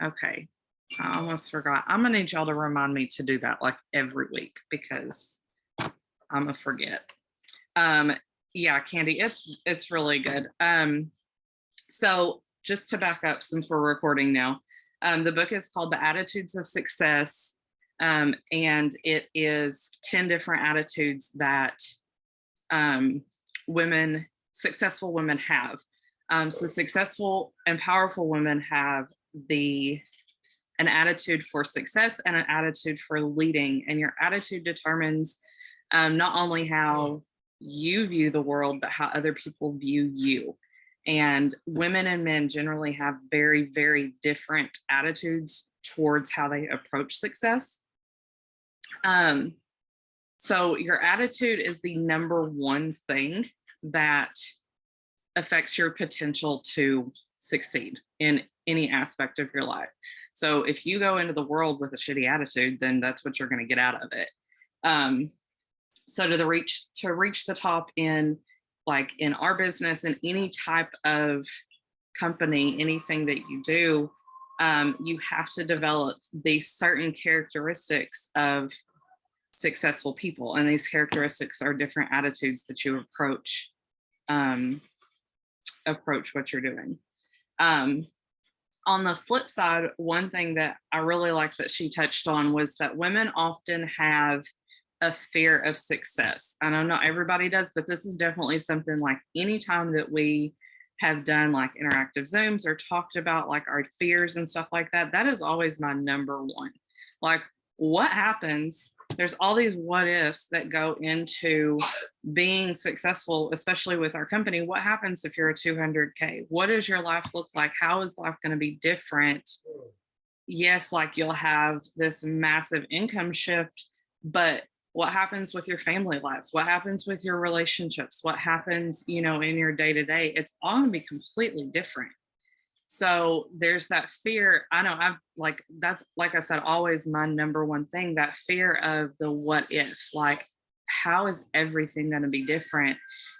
Okay. I almost forgot. I'm gonna need y'all to remind me to do that like every week because I'm gonna forget. Um, yeah, Candy, it's really good. So just to back up, since we're recording now, the book is called The Attitudes of Success, and it is 10 different attitudes that successful women have. So successful and powerful women have an attitude for success and an attitude for leading, and your attitude determines not only how you view the world, but how other people view you. And women and men generally have very, very different attitudes towards how they approach success. So your attitude is the number one thing that affects your potential to succeed in any aspect of your life. So if you go into the world with a shitty attitude, then that's what you're going to get out of it. So to reach the top in our business and any type of company, anything that you do, you have to develop these certain characteristics of successful people, and these characteristics are different attitudes that you approach what you're doing. On the flip side, one thing that I really like that she touched on was that women often have a fear of success. I know not everybody does, but this is definitely something like anytime that we have done like interactive Zooms or talked about like our fears and stuff like that, that is always my number one. Like, what happens? There's all these what ifs that go into being successful, especially with our company. What happens if you're a 200K? What does your life look like? How is life going to be different? Yes, like you'll have this massive income shift, but what happens with your family life? What happens with your relationships? What happens, in your day to day? It's all going to be completely different. So there's that fear. I know that's, like I said, always my number one thing, that fear of the what if, like, how is everything going to be different?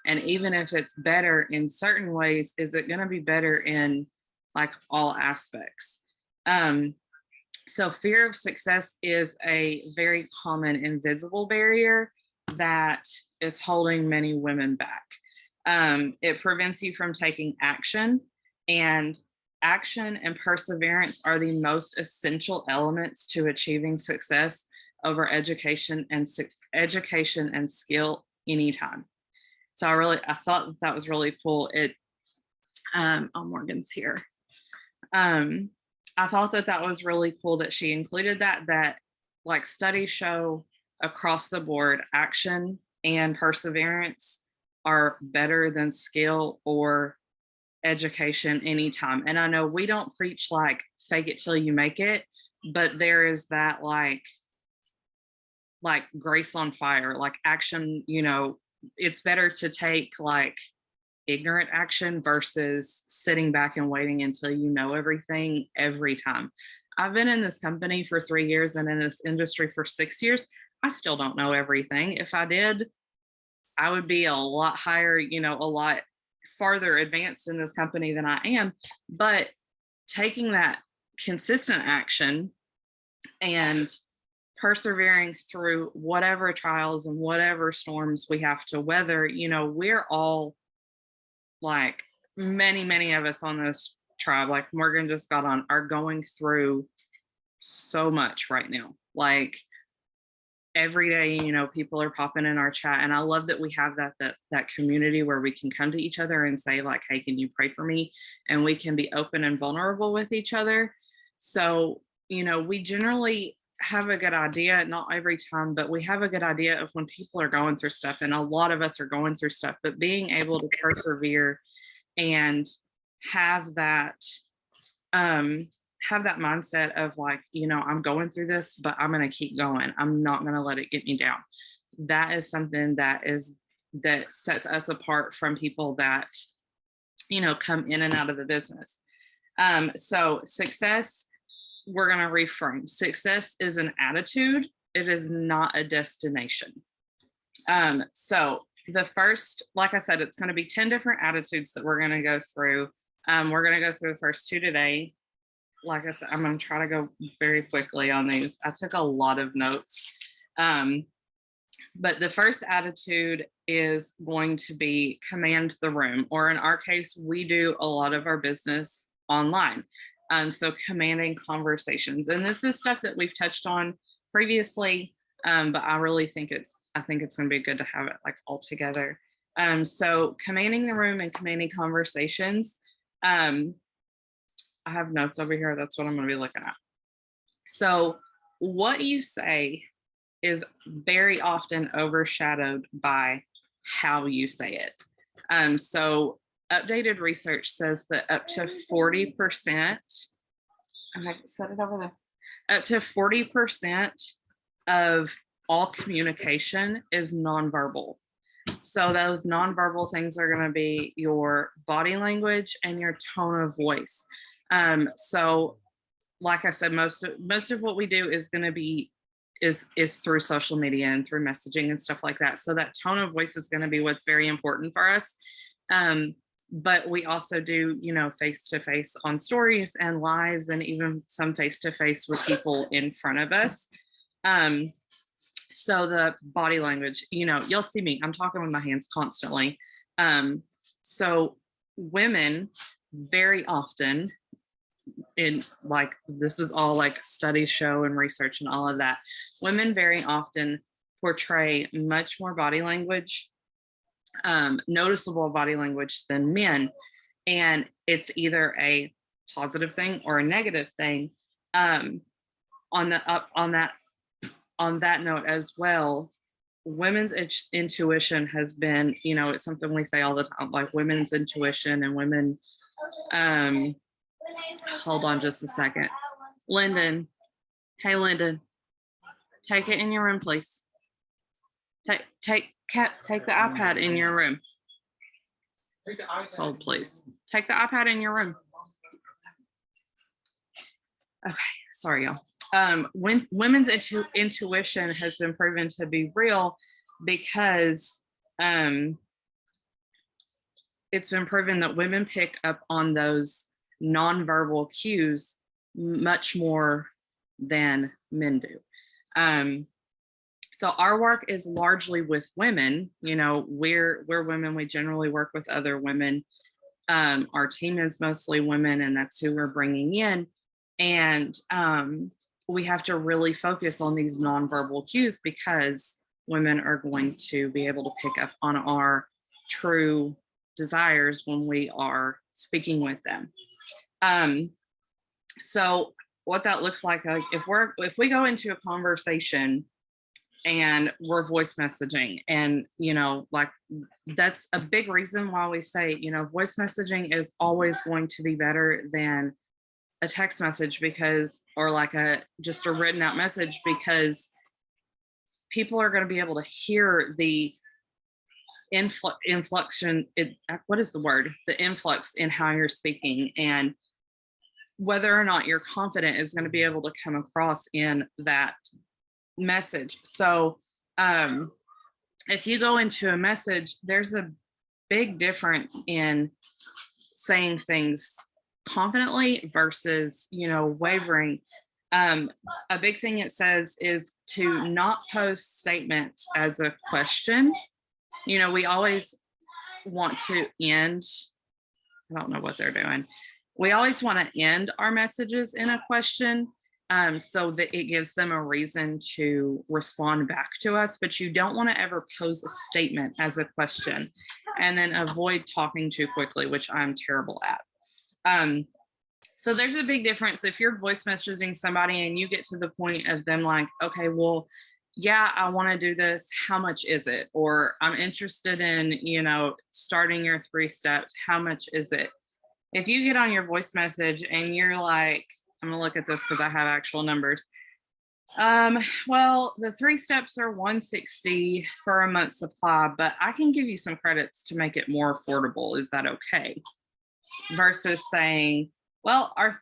And even if it's better in certain ways, is it going to be better in like all aspects? So fear of success is a very common invisible barrier that is holding many women back. It prevents you from taking action, and action and perseverance are the most essential elements to achieving success over education and skill anytime. So I thought that was really cool. Morgan's here. I thought that was really cool that she included that like studies show across the board, action and perseverance are better than skill or education anytime. And I know we don't preach like fake it till you make it, but there is that like grace on fire, like action, it's better to take like ignorant action versus sitting back and waiting until you know everything every time. I've been in this company for 3 years and in this industry for 6 years. I still don't know everything. If I did, I would be a lot higher, a lot farther advanced in this company than I am. But taking that consistent action and persevering through whatever trials and whatever storms we have to weather, we're all like many of us on this tribe, like Morgan just got on, are going through so much right now. Like every day, people are popping in our chat, and I love that we have that community where we can come to each other and say like, hey, can you pray for me? And we can be open and vulnerable with each other. So, we generally have a good idea, not every time, but we have a good idea of when people are going through stuff, and a lot of us are going through stuff, but being able to persevere and have that mindset of like, I'm going through this, but I'm going to keep going. I'm not going to let it get me down. That is something that sets us apart from people that, come in and out of the business. So success, we're going to reframe. Success is an attitude. It is not a destination. So the first, like I said, it's going to be 10 different attitudes that we're going to go through. We're going to go through the first 2 today. like I said, I'm going to try to go very quickly on these. I took a lot of notes. Um, but the first attitude is going to be command the room, or in our case, we do a lot of our business online. So commanding conversations, and this is stuff that we've touched on previously, but I really think I think it's going to be good to have it like all together. So commanding the room and commanding conversations. I have notes over here. That's what I'm going to be looking at. So what you say is very often overshadowed by how you say it. So updated research says that up to 40%, I set it over there, up to 40% of all communication is nonverbal. So those nonverbal things are going to be your body language and your tone of voice. So like I said, most of what we do is going to be is through social media and through messaging and stuff like that. So that tone of voice is going to be what's very important for us. But we also do, face-to-face on stories and lives, and even some face-to-face with people in front of us. So the body language, you'll see me, I'm talking with my hands constantly. So women very often, in like, this is all like studies show and research and all of that, women very often portray much more body language, noticeable body language than men. And it's either a positive thing or a negative thing. On that note as well, women's intuition has been, it's something we say all the time, like women's intuition and women, hold on just a second. Lyndon. Hey, Lyndon. Take it in your room, please. Take the iPad in your room. Hold, please. Take the iPad in your room. Okay, sorry, y'all. When women's intuition has been proven to be real because it's been proven that women pick up on those nonverbal cues much more than men do. So our work is largely with women. We're women. We generally work with other women. Our team is mostly women, and that's who we're bringing in. And we have to really focus on these nonverbal cues because women are going to be able to pick up on our true desires when we are speaking with them. So what that looks like if we go into a conversation and we're voice messaging, and like, that's a big reason why we say, voice messaging is always going to be better than a text message, because, or like just a written out message, because people are going to be able to hear the inflection. What is the word? The influx in how you're speaking, and whether or not you're confident is going to be able to come across in that message. So if you go into a message, there's a big difference in saying things confidently versus, wavering. A big thing it says is to not post statements as a question. We always want to end, I don't know what they're doing. We always want to end our messages in a question, so that it gives them a reason to respond back to us, but you don't want to ever pose a statement as a question, and then avoid talking too quickly, which I'm terrible at. So there's a big difference if you're voice messaging somebody and you get to the point of them like, okay, well, yeah, I want to do this. How much is it? Or I'm interested in, starting your 3 steps. How much is it? If you get on your voice message and you're like, I'm gonna look at this because I have actual numbers. Well, the 3 steps are $160 for a month's supply, but I can give you some credits to make it more affordable. Is that okay? Versus saying, well, our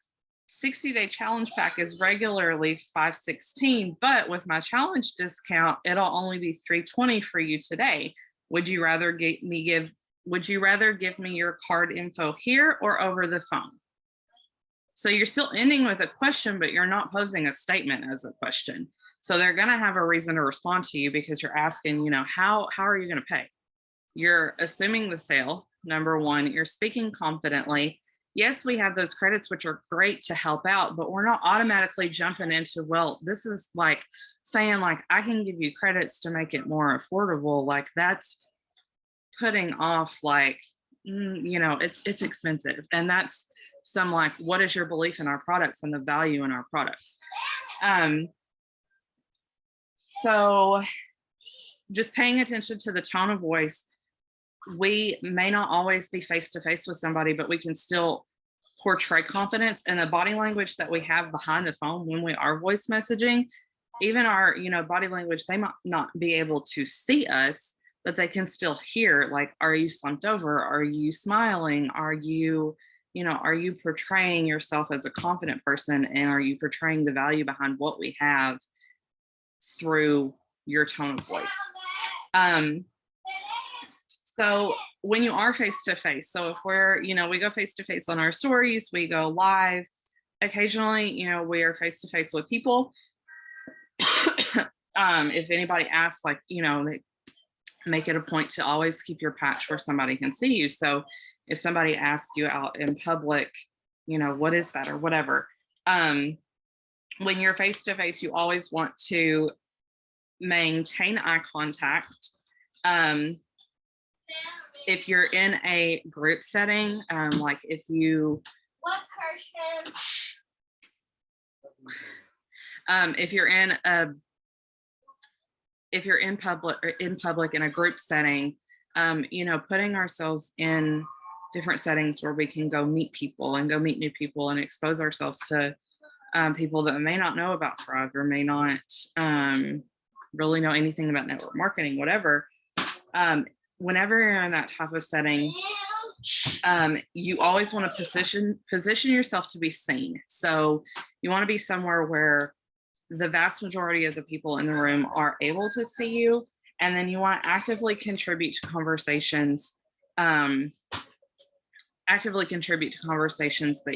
60-day challenge pack is regularly $516, but with my challenge discount, it'll only be $320 for you today. Would you rather give me your card info here or over the phone? So you're still ending with a question, but you're not posing a statement as a question. So they're going to have a reason to respond to you because you're asking, how are you going to pay? You're assuming the sale, number one. You're speaking confidently. Yes, we have those credits, which are great to help out, but we're not automatically jumping into, well, this is like saying like, I can give you credits to make it more affordable. Like that's putting off like, it's expensive. And that's some like, what is your belief in our products and the value in our products? So just paying attention to the tone of voice. We may not always be face to face with somebody, but we can still portray confidence, and the body language that we have behind the phone when we are voice messaging, even our, body language, they might not be able to see us, but they can still hear, like, are you slumped over? Are you smiling? Are you portraying yourself as a confident person? And are you portraying the value behind what we have through your tone of voice? So when you are face to face, so if we're, we go face to face on our stories, we go live, occasionally, we are face to face with people. If anybody asks, like, they make it a point to always keep your patch where somebody can see you. So if somebody asks you out in public, what is that or whatever, when you're face to face, you always want to maintain eye contact. If you're in a group setting, like if you're in public in a group setting, putting ourselves in different settings where we can go meet people and go meet new people and expose ourselves to people that may not know about Thrive or may not really know anything about network marketing, whatever. Whenever you're in that type of setting, you always want to position yourself to be seen. So you want to be somewhere where the vast majority of the people in the room are able to see you. And then you want to actively contribute to conversations that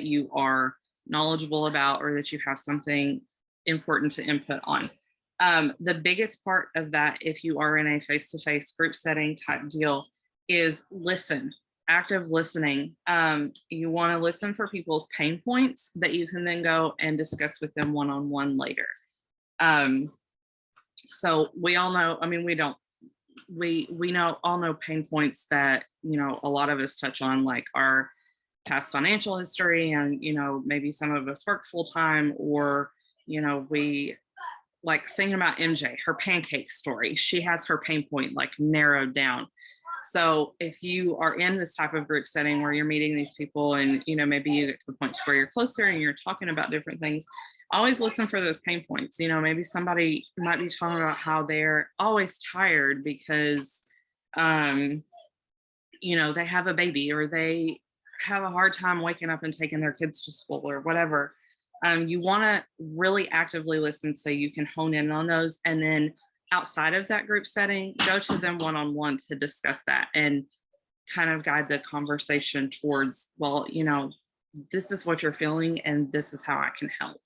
you are knowledgeable about or that you have something important to input on. The biggest part of that, if you are in a face-to-face group setting type deal, is listen, active listening. You want to listen for people's pain points that you can then go and discuss with them one-on-one later. So we all know, we all know pain points that, a lot of us touch on, like our past financial history and, maybe some of us work full-time, or, we like thinking about MJ, her pancake story. She has her pain point like narrowed down. So if you are in this type of group setting where you're meeting these people and, maybe you get to the point where you're closer and you're talking about different things, always listen for those pain points. Maybe somebody might be talking about how they're always tired because, they have a baby or they have a hard time waking up and taking their kids to school or whatever. You want to really actively listen so you can hone in on those. And then outside of that group setting, go to them one-on-one to discuss that and kind of guide the conversation towards, well, this is what you're feeling and this is how I can help.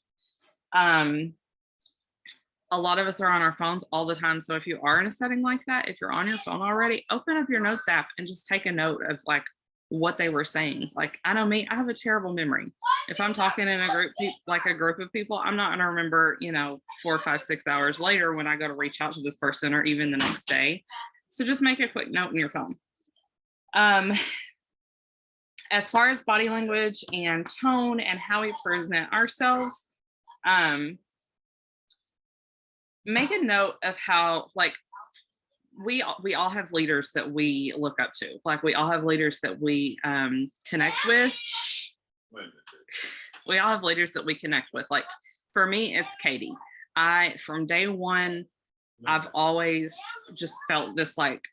A lot of us are on our phones all the time. So if you are in a setting like that, if you're on your phone already, open up your notes app and just take a note of like what they were saying. Like, I know me, I have a terrible memory. If I'm talking in a group of people, I'm not going to remember, 4, 5, 6 hours later when I go to reach out to this person or even the next day. So just make a quick note in your phone. As far as body language and tone and how we present ourselves, make a note of how, like, we all have leaders that we look up to. Like, we all have leaders that we connect with. We all have leaders that we connect with. Like, for me, it's Katie. From day one, I've always just felt this like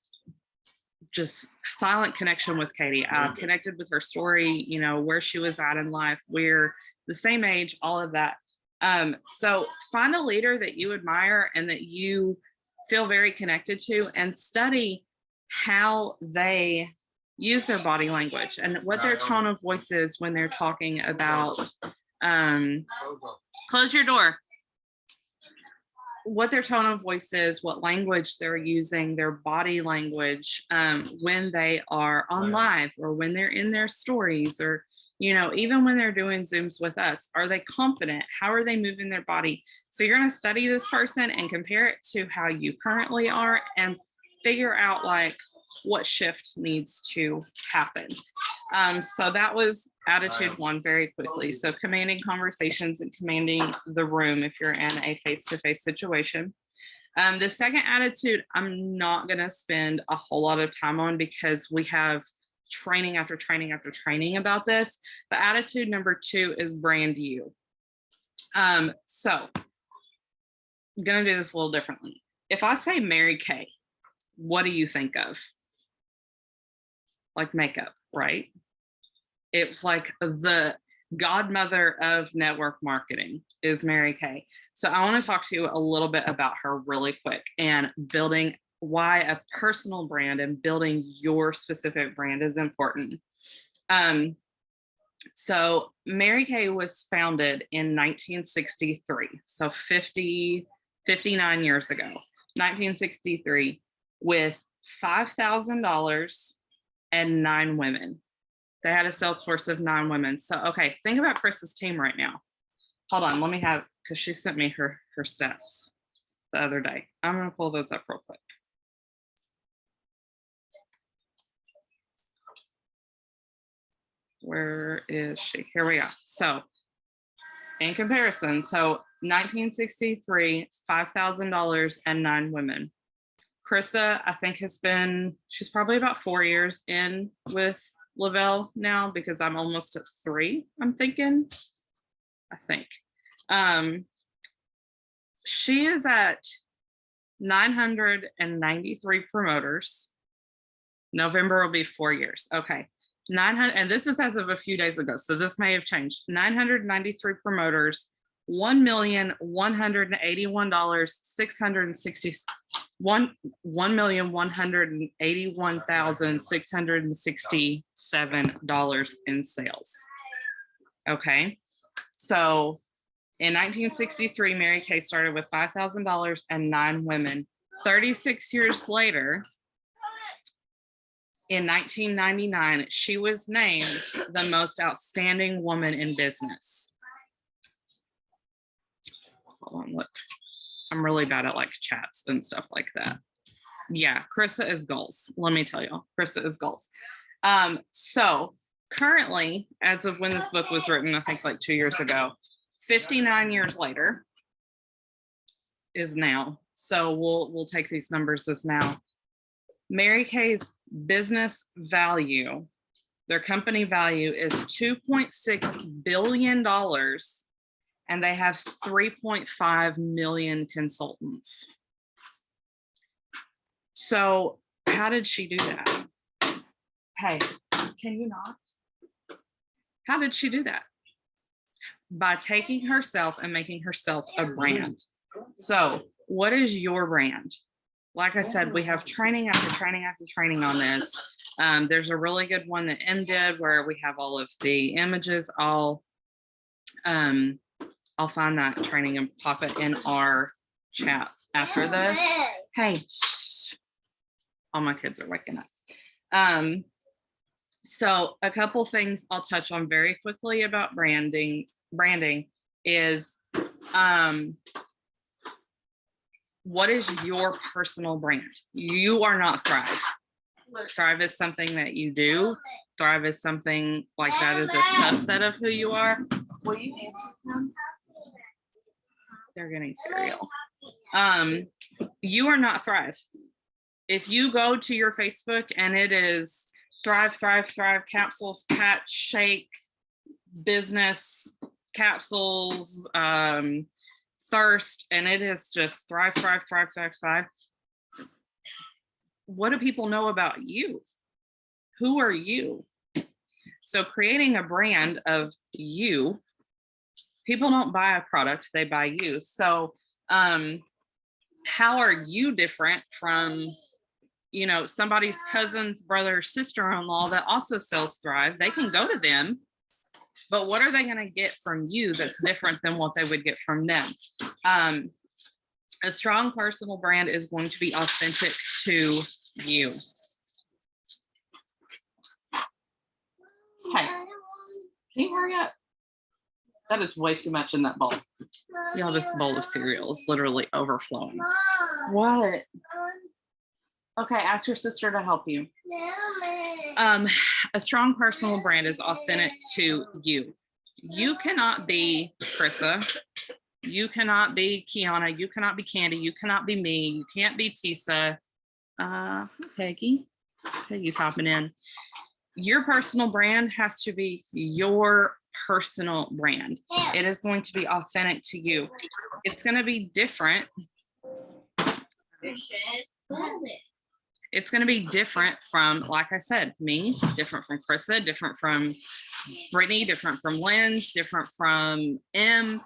just silent connection with Katie. I connected with her story, where she was at in life. We're the same age, all of that. So find a leader that you admire and that you feel very connected to, and study how they use their body language and what their tone of voice is when they're talking about Close your door. What their tone of voice is, what language they're using, their body language, when they are on live or when they're in their stories, or, you know, even when they're doing Zooms with us, are they confident? How are they moving their body? So you're going to study this person and compare it to how you currently are and figure out like what shift needs to happen. So that was attitude one very quickly. So commanding conversations and commanding the room if you're in a face-to-face situation. The second attitude, I'm not going to spend a whole lot of time on because we have training after training after training about this. The attitude number two is brand you. So I'm going to do this a little differently. If I say Mary Kay, what do you think of? Like makeup, right? It's like the godmother of network marketing is Mary Kay. So I want to talk to you a little bit about her really quick and building why a personal brand and building your specific brand is important. So Mary Kay was founded in 1963, so 59 years ago, 1963, with $5,000 and 9 women. They had a sales force of 9 women. So, okay, think about Chris's team right now. Hold on, let me have, because she sent me her stats the other day. I'm gonna pull those up real quick. Where is she? Here we go. So in comparison, so 1963, $5,000 and 9 women. Krista, I think she's probably about 4 years in with Lavelle now because I'm almost at 3, I'm thinking, I think. She is at 993 promoters. November will be 4 years. Okay. 900, and this is as of a few days ago, so this may have changed. 993 promoters, $1,181,667 in sales. Okay, so in 1963, Mary Kay started with $5,000 and 9 women. 36 years later, in 1999, she was named the most outstanding woman in business. Hold on, look. I'm really bad at like chats and stuff like that. Yeah, Krista is goals. Let me tell you, Krista is goals. So currently, as of when this book was written, I think like 2 years ago, 59 years later is now. So we'll take these numbers as now. Mary Kay's business value, their company value is $2.6 billion, and they have 3.5 million consultants. So how did she do that? Hey, can you not? How did she do that? By taking herself and making herself a brand. So what is your brand? Like I said, we have training after training after training on this. There's a really good one that M did where we have all of the images. I'll find that training and pop it in our chat after this. Hey, shh. All my kids are waking up. So a couple things I'll touch on very quickly about branding is what is your personal brand? You are not Thrive. Thrive is something that you do. Thrive is something like that is a subset of who you are. Will you answer them? They're getting cereal. You are not Thrive. If you go to your Facebook and it is Thrive, capsules, patch, shake, business, capsules, thirst, and it is just Thrive. What do people know about you? Who are you? So creating a brand of you, people don't buy a product, they buy you. So how are you different from, you know, somebody's cousin's brother, sister-in-law that also sells Thrive? They can go to them but what are they going to get from you that's different than what they would get from them? A strong personal brand is going to be authentic to you. Hey, can you hurry up? That is way too much in that bowl. Y'all, this bowl of cereal is literally overflowing. What? Okay, ask your sister to help you. A strong personal brand is authentic to you. You cannot be Krissa. You cannot be Kiana. You cannot be Candy. You cannot be me. You can't be Tisa. Peggy. Peggy's hopping in. Your personal brand has to be your personal brand. It is going to be authentic to you. It's going to be different. It's going to be different from, like I said, me, different from Krissa, different from Brittany, different from Lynn's, different from M.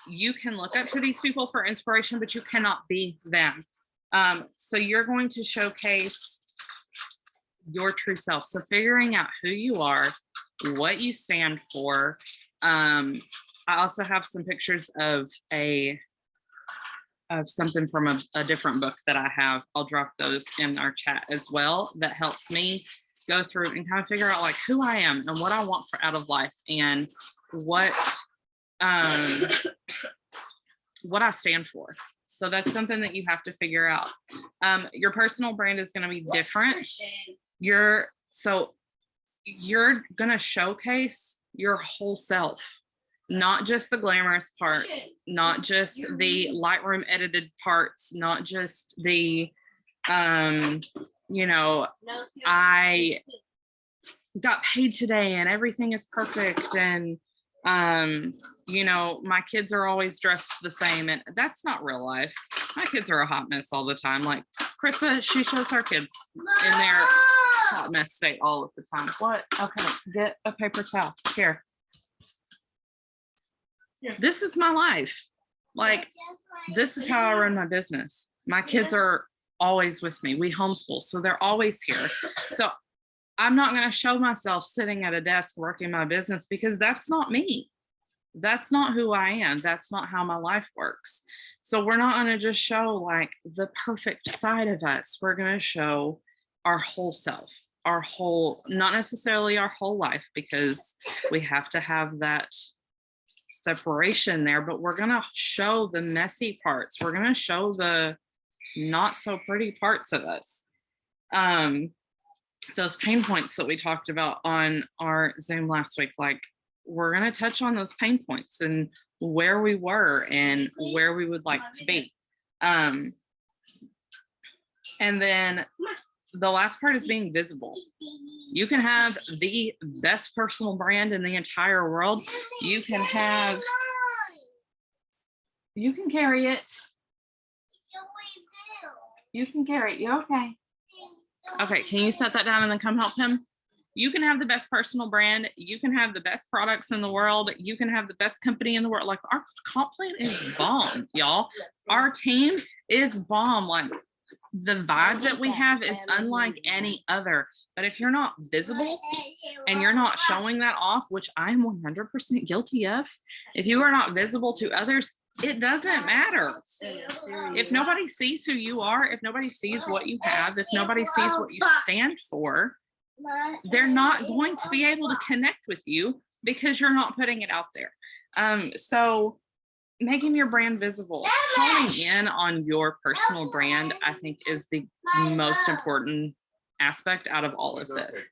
You can look up to these people for inspiration, but you cannot be them. So you're going to showcase your true self. So figuring out who you are, what you stand for. I also have some pictures of something from a different book that I have. I'll drop those in our chat as well. That helps me go through and kind of figure out like who I am and what I want for out of life and what I stand for. So that's something that you have to figure out. Your personal brand is going to be different. You're going to showcase your whole self, not just the glamorous parts, not just the Lightroom edited parts, not just the, I got paid today and everything is perfect. And, my kids are always dressed the same. And that's not real life. My kids are a hot mess all the time. Like Krissa, she shows her kids in their hot mess state all of the time. What? Okay, get a paper towel. Here. This is my life. Like, this is how I run my business. My kids are always with me. We homeschool, so they're always here. So I'm not going to show myself sitting at a desk working my business because that's not me. That's not who I am. That's not how my life works. So we're not going to just show like the perfect side of us. We're going to show our whole self, our whole, not necessarily our whole life, because we have to have that separation there, but we're going to show the messy parts. We're going to show the not so pretty parts of us. Those pain points that we talked about on our Zoom last week, like we're going to touch on those pain points and where we were and where we would like to be. And then the last part is being visible. You can have the best personal brand in the entire world. You can carry it. You can carry it. You okay? Okay, can you set that down and then come help him? You can have the best personal brand. You can have the best products in the world. You can have the best company in the world. Like our comp plan is bomb, y'all. Our team is bomb. Like the vibe that we have is unlike any other. But if you're not visible and you're not showing that off, which I'm 100% guilty of, if you are not visible to others, it doesn't matter. If nobody sees who you are, if nobody sees what you have, if nobody sees what you stand for, they're not going to be able to connect with you because you're not putting it out there. So making your brand visible, honing in on your personal brand, I think is the most important aspect out of all of this.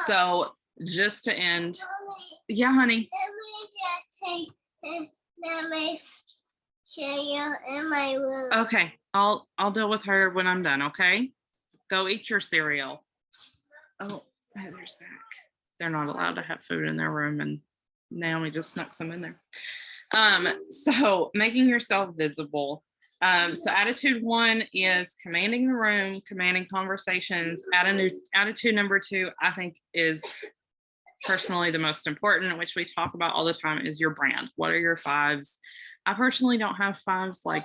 So just to end, yeah, honey. Let me show you in my room. Okay, I'll deal with her when I'm done. Okay, go eat your cereal. Oh, Heather's back. They're not allowed to have food in their room, and Naomi just snuck some in there. So making yourself visible. So attitude 1 is commanding the room, commanding conversations. Attitude number 2, I think, is personally the most important, which we talk about all the time, is your brand. What are your 5s? I personally don't have 5s. Like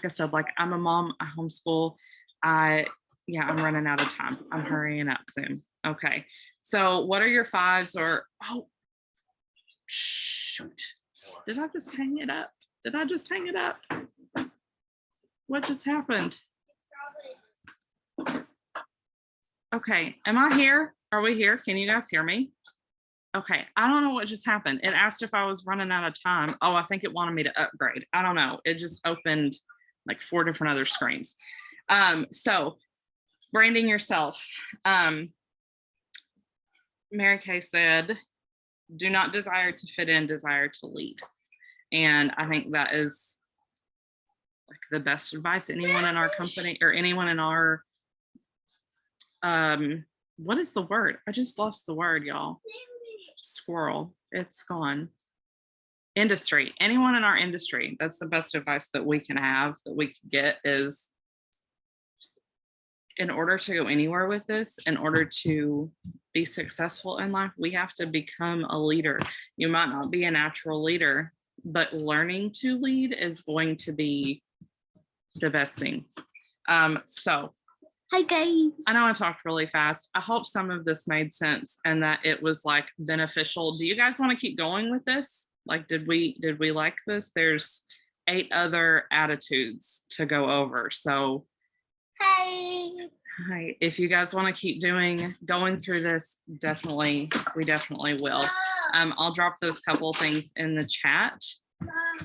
I said, like I'm a mom, I homeschool. I'm running out of time. I'm hurrying up soon. Okay. So what are your fives or, oh, shoot. Did I just hang it up? Did I just hang it up? What just happened? Okay. Am I here? Are we here? Can you guys hear me? Okay. I don't know what just happened. It asked if I was running out of time. Oh, I think it wanted me to upgrade. I don't know. It just opened like 4 different other screens. So branding yourself. Mary Kay said, do not desire to fit in, desire to lead. And I think that is like the best advice anyone in our company or anyone in our, what is the word? I just lost the word, y'all. Squirrel, it's gone. Industry, anyone in our industry, that's the best advice that we can have, that we can get is, in order to go anywhere with this, in order to be successful in life, we have to become a leader. You might not be a natural leader, but learning to lead is going to be the best thing. So hi guys. I know I talked really fast. I hope some of this made sense and that it was like beneficial. Do you guys want to keep going with this? Like, did we like this? There's 8 other attitudes to go over. So Hi. If you guys want to keep going through this, we definitely will. I'll drop those couple things in the chat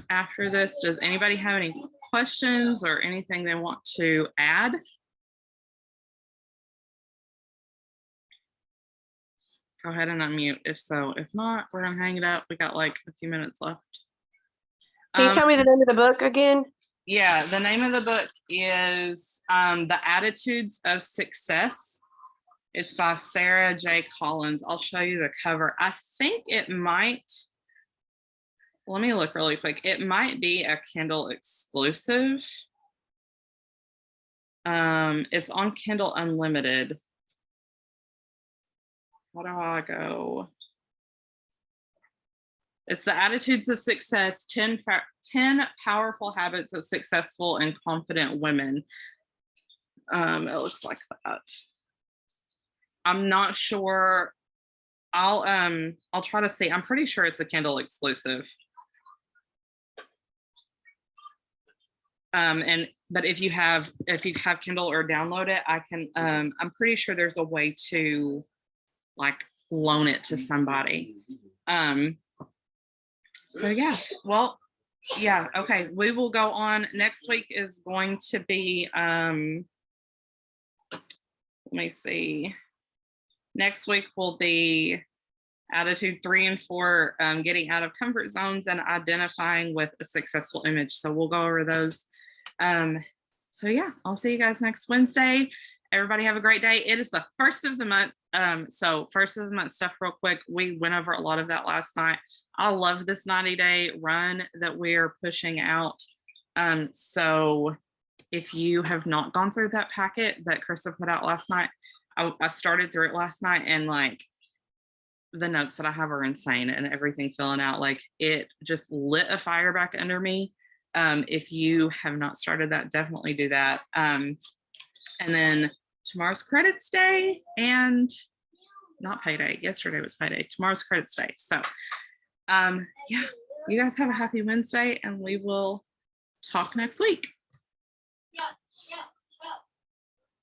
after this. Does anybody have any questions or anything they want to add? Go ahead and unmute if so. If not, we're gonna hang it up. We got like a few minutes left. Can you tell me the name of the book again? Yeah, the name of the book is The Attitudes of Success. It's by Sarah J. Collins. I'll show you the cover. I think it might, let me look really quick. It might be a Kindle exclusive. It's on Kindle Unlimited. How do I go? It's The Attitudes of Success, 10 Powerful Habits of Successful and Confident Women. It looks like that. I'm not sure. I'll try to see. I'm pretty sure it's a Kindle exclusive. But if you have Kindle or download it, I can, I'm pretty sure there's a way to like loan it to somebody. So yeah, well, yeah, okay, we will go on. Next week is going to be, let me see. Next week will be attitude 3 and 4, getting out of comfort zones and identifying with a successful image. So we'll go over those. So yeah, I'll see you guys next Wednesday. Everybody have a great day. It is the 1st of the month. So 1st of the month stuff real quick. We went over a lot of that last night. I love this 90-day run that we're pushing out. So if you have not gone through that packet that Krista put out last night, I started through it last night, and like the notes that I have are insane and everything filling out. Like it just lit a fire back under me. If you have not started that, definitely do that. And then tomorrow's credits day, and not payday. Yesterday was payday. Tomorrow's credits day. So yeah, you guys have a happy Wednesday, and we will talk next week.